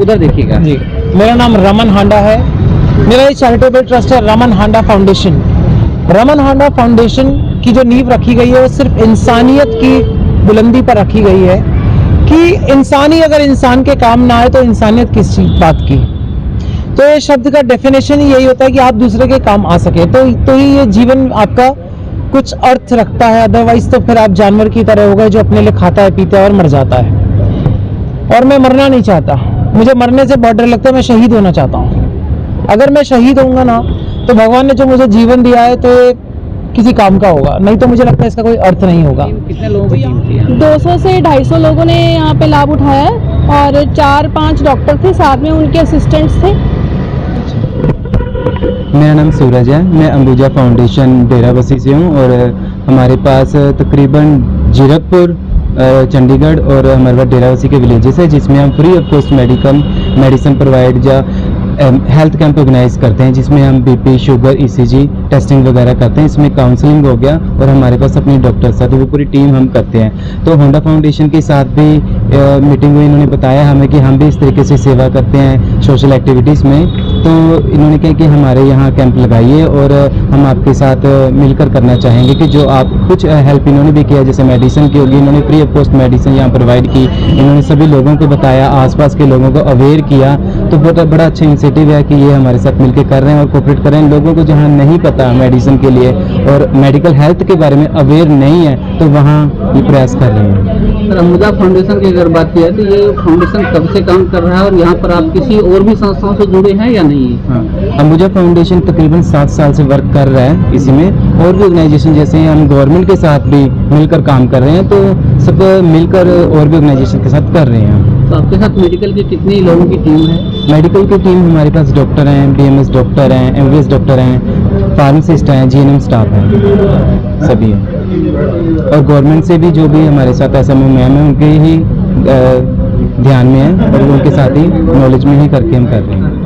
उधर देखिएगा जी। मेरा नाम रमन हांडा है। मेरा ये चैरिटेबल ट्रस्ट है रमन हांडा फाउंडेशन। रमन हांडा फाउंडेशन की जो नींव रखी गई है वो सिर्फ इंसानियत की बुलंदी पर रखी गई है कि इंसान ही अगर इंसान के काम ना आए तो इंसानियत किस बात की। तो ये शब्द का डेफिनेशन ही यही होता है कि आप दूसरे के काम आ सके तो ही ये जीवन आपका कुछ अर्थ रखता है। अदरवाइज तो फिर आप जानवर की तरह हो गए जो अपने लिए खाता है पीता है और मर जाता है। और मैं मरना नहीं चाहता, मुझे मरने से बहुत डर लगता है। मैं शहीद होना चाहता हूँ। अगर मैं शहीद होऊंगा ना तो भगवान ने जो मुझे जीवन दिया है तो ये किसी काम का होगा, नहीं तो मुझे लगता है इसका कोई अर्थ नहीं होगा। कितने लोगों की टीम थी यहाँ? 200 से 250 लोगों ने यहाँ पे लाभ उठाया है और 4-5 डॉक्टर थे, साथ में उनके असिस्टेंट्स थे। मेरा नाम सूरज है, मैं अंबुजा फाउंडेशन डेराबस्सी से हूँ और हमारे पास तकरीबन जीरकपुर, चंडीगढ़ और हमारे पास डेराबस्सी के विलेजेस है जिसमें हम free of cost medicine provide या हेल्थ कैंप ऑर्गेनाइज करते हैं जिसमें हम बीपी, शुगर, ईसीजी टेस्टिंग वगैरह करते हैं। इसमें काउंसलिंग हो गया और हमारे पास अपनी डॉक्टर्स है तो वो पूरी टीम हम करते हैं। तो होंडा फाउंडेशन के साथ भी मीटिंग हुई, इन्होंने बताया हमें कि हम भी इस तरीके से सेवा करते हैं सोशल एक्टिविटीज़ में। तो इन्होंने कहा कि हमारे यहाँ कैंप लगाइए और हम आपके साथ मिलकर करना चाहेंगे कि जो आप कुछ हेल्प इन्होंने भी किया, जैसे मेडिसिन की होगी, इन्होंने फ्री ऑफ कॉस्ट मेडिसिन यहाँ प्रोवाइड की, इन्होंने सभी लोगों को बताया, आसपास के लोगों को अवेयर किया। तो बड़ा अच्छा इनिशिएटिव है कि ये हमारे साथ मिलकर कर रहे हैं और कोऑपरेट कर रहे हैं। लोगों को जहाँ नहीं पता मेडिसिन के लिए और मेडिकल हेल्थ के बारे में अवेयर नहीं है तो वहाँ ये प्रयास कर रहे हैं। अंबुजा फाउंडेशन की अगर बात की है तो ये फाउंडेशन कब से काम कर रहा है और यहाँ पर आप किसी और भी संस्थाओं से जुड़े हैं या नहीं? हाँ, अंबुजा फाउंडेशन तकरीबन 7 साल से वर्क कर रहा है इसी में। और भी ऑर्गेनाइजेशन जैसे हम गवर्नमेंट के साथ भी मिलकर काम कर रहे हैं, तो सब मिलकर और भी ऑर्गेनाइजेशन के साथ कर रहे हैं। तो आपके साथ मेडिकल की कितनी लोगों की टीम है? मेडिकल की टीम हमारे पास डॉक्टर हैं, बीएमएस डॉक्टर हैं, एमबीबीएस डॉक्टर हैं, फार्मासिस्ट हैं, जीएनएम स्टाफ हैं, सभी हैं। और गवर्नमेंट से भी जो भी हमारे साथ एसएमओ मैम है उनके ही ध्यान में है और उनके साथ ही नॉलेज में ही करके हम कर रहे हैं।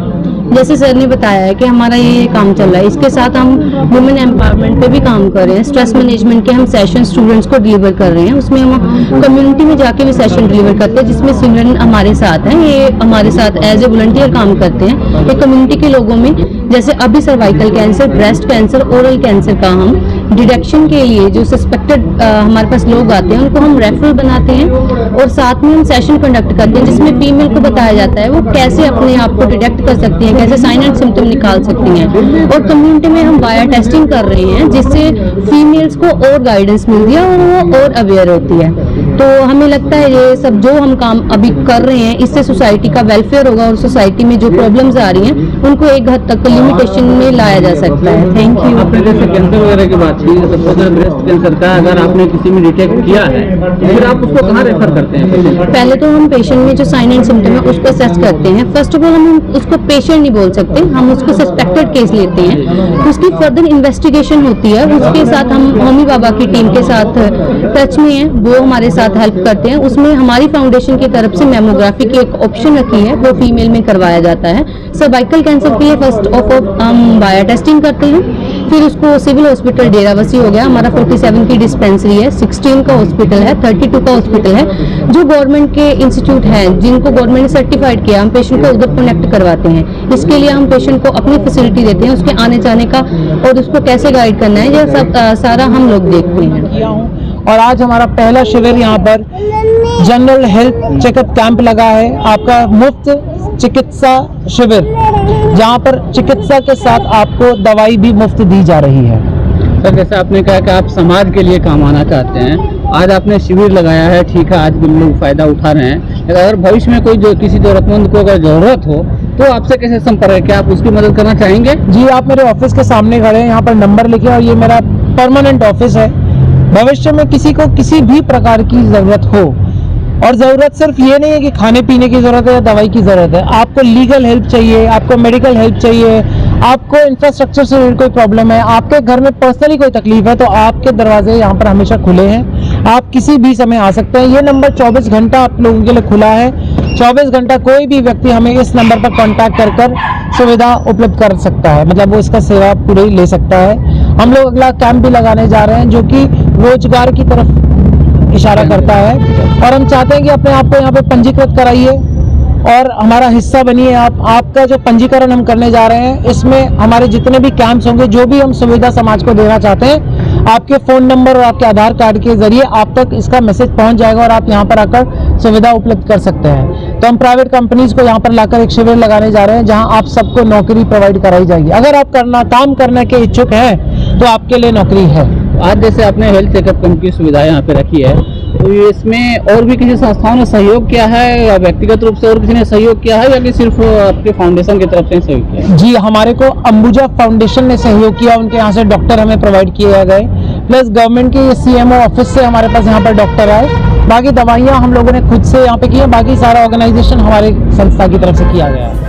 जैसे सर ने बताया है कि हमारा ये काम चल रहा है, इसके साथ हम वुमेन एम्पावरमेंट पे भी काम कर रहे हैं। स्ट्रेस मैनेजमेंट के हम सेशन स्टूडेंट्स को डिलीवर कर रहे हैं, उसमें हम कम्युनिटी में जाके भी सेशन डिलीवर करते हैं जिसमें सिमरन हमारे साथ हैं। ये हमारे साथ एज ए वॉलंटियर काम करते हैं। ये कम्युनिटी के लोगों में जैसे अभी cervical cancer, breast cancer, oral cancer का हम डिटेक्शन के लिए जो सस्पेक्टेड हमारे पास लोग आते हैं उनको हम रेफरल बनाते हैं और साथ में हम सेशन कंडक्ट करते हैं जिसमें फीमेल को बताया जाता है वो कैसे अपने आप को डिटेक्ट कर सकती हैं, कैसे साइन एंड सिम्टम निकाल सकती हैं। और कम्युनिटी में हम वाया टेस्टिंग कर रहे हैं जिससे फीमेल्स को और गाइडेंस मिलती है और वो और अवेयर होती है। तो हमें लगता है ये सब जो हम काम अभी कर रहे हैं इससे सोसाइटी का वेलफेयर होगा और सोसाइटी में जो प्रॉब्लम्स आ रही हैं उनको एक हद तक लिमिटेशन में लाया जा सकता है। Thank you. आपने जैसे कैंसर वगैरह की बात की, सबसे ब्रेस्ट कैंसर का अगर आपने किसी में डिटेक्ट किया है तो फिर आप उसको कहाँ रेफर करते हैं? पहले तो हम पेशेंट में जो साइन एंड सिम्टम है उसको असेस करते हैं। फर्स्ट ऑफ ऑल हम उसको पेशेंट नहीं बोल सकते, हम उसको सस्पेक्टेड केस लेते हैं, उसकी फर्दर इन्वेस्टिगेशन होती है। उसके साथ हम होमी बाबा की टीम के साथ टच में हैं, वो हमारे साथ हेल्प करते हैं। उसमें हमारी फाउंडेशन की तरफ से मेमोग्राफी की एक ऑप्शन रखी है, वो फीमेल में करवाया जाता है। सर्वाइकल कैंसर के लिए फर्स्ट ऑफ ऑल हम वाया टेस्टिंग करते हैं, फिर उसको सिविल हॉस्पिटल डेराबस्सी हो गया, हमारा 47 की डिस्पेंसरी है, 16 का हॉस्पिटल है, 32 का हॉस्पिटल है, जो गवर्नमेंट के इंस्टीट्यूट हैं जिनको गवर्नमेंट ने सर्टिफाइड किया, हम पेशेंट को उधर कनेक्ट करवाते हैं। इसके लिए हम पेशेंट को अपनी फैसिलिटी देते हैं, उसके आने जाने का और उसको कैसे गाइड करना है ये सब सारा हम लोग देखते हैं। और आज हमारा पहला शिविर यहाँ पर जनरल हेल्थ चेकअप कैंप लगा है, आपका मुफ्त चिकित्सा शिविर, जहाँ पर चिकित्सा के साथ आपको दवाई भी मुफ्त दी जा रही है। सर जैसे आपने कहा कि आप समाज के लिए काम आना चाहते हैं, आज आपने शिविर लगाया है, ठीक है, आज भी लोग फायदा उठा रहे हैं, लेकिन अगर भविष्य में कोई जो किसी जरूरतमंद को अगर जरूरत हो तो आपसे कैसे संपर्क है, क्या आप उसकी मदद करना चाहेंगे? जी, आप मेरे ऑफिस के सामने खड़े हैं, यहाँ पर नंबर लिखे और ये मेरा परमानेंट ऑफिस है। भविष्य में किसी को किसी भी प्रकार की जरूरत हो और ज़रूरत सिर्फ ये नहीं है कि खाने पीने की ज़रूरत है या दवाई की ज़रूरत है, आपको लीगल हेल्प चाहिए, आपको मेडिकल हेल्प चाहिए, आपको इंफ्रास्ट्रक्चर से रिलेटेड कोई प्रॉब्लम है, आपके घर में पर्सनली कोई तकलीफ है, तो आपके दरवाजे यहाँ पर हमेशा खुले हैं। आप किसी भी समय आ सकते हैं। ये नंबर 24 घंटा आप लोगों के लिए खुला है। 24 घंटा कोई भी व्यक्ति हमें इस नंबर पर कांटेक्ट कर सुविधा उपलब्ध कर सकता है, मतलब वो इसका सेवा पूरी ले सकता है। हम लोग अगला कैंप भी लगाने जा रहे हैं जो कि रोजगार की तरफ इशारा करता है, और हम चाहते हैं कि अपने आप को यहाँ पे पंजीकृत कराइए और हमारा हिस्सा बनिए। आपका जो पंजीकरण हम करने जा रहे हैं, इसमें हमारे जितने भी कैंप्स होंगे, जो भी हम सुविधा समाज को देना चाहते हैं, आपके फ़ोन नंबर और आपके आधार कार्ड के जरिए आप तक इसका मैसेज पहुंच जाएगा और आप यहाँ पर आकर सुविधा उपलब्ध कर सकते हैं। तो हम प्राइवेट कंपनीज को यहाँ पर लाकर एक शिविर लगाने जा रहे हैं जहाँ आप सबको नौकरी प्रोवाइड कराई जाएगी। अगर आप काम करने के इच्छुक हैं तो आपके लिए नौकरी है। आज जैसे आपने हेल्थ चेकअप कैंप की सुविधा यहाँ पे रखी है, तो इसमें और भी किसी संस्थाओं ने सहयोग किया है या व्यक्तिगत रूप से और किसी ने सहयोग किया है या कि सिर्फ आपके फाउंडेशन की तरफ से सहयोग किया है? जी, हमारे को अंबुजा फाउंडेशन ने सहयोग किया, उनके यहाँ से डॉक्टर हमें प्रोवाइड किए गए, प्लस गवर्नमेंट के CMO ऑफिस से हमारे पास यहाँ पर डॉक्टर आए। बाकी दवाइयाँ हम लोगों ने खुद से यहाँ पे की है, बाकी सारा ऑर्गेनाइजेशन हमारे संस्था की तरफ से किया गया है।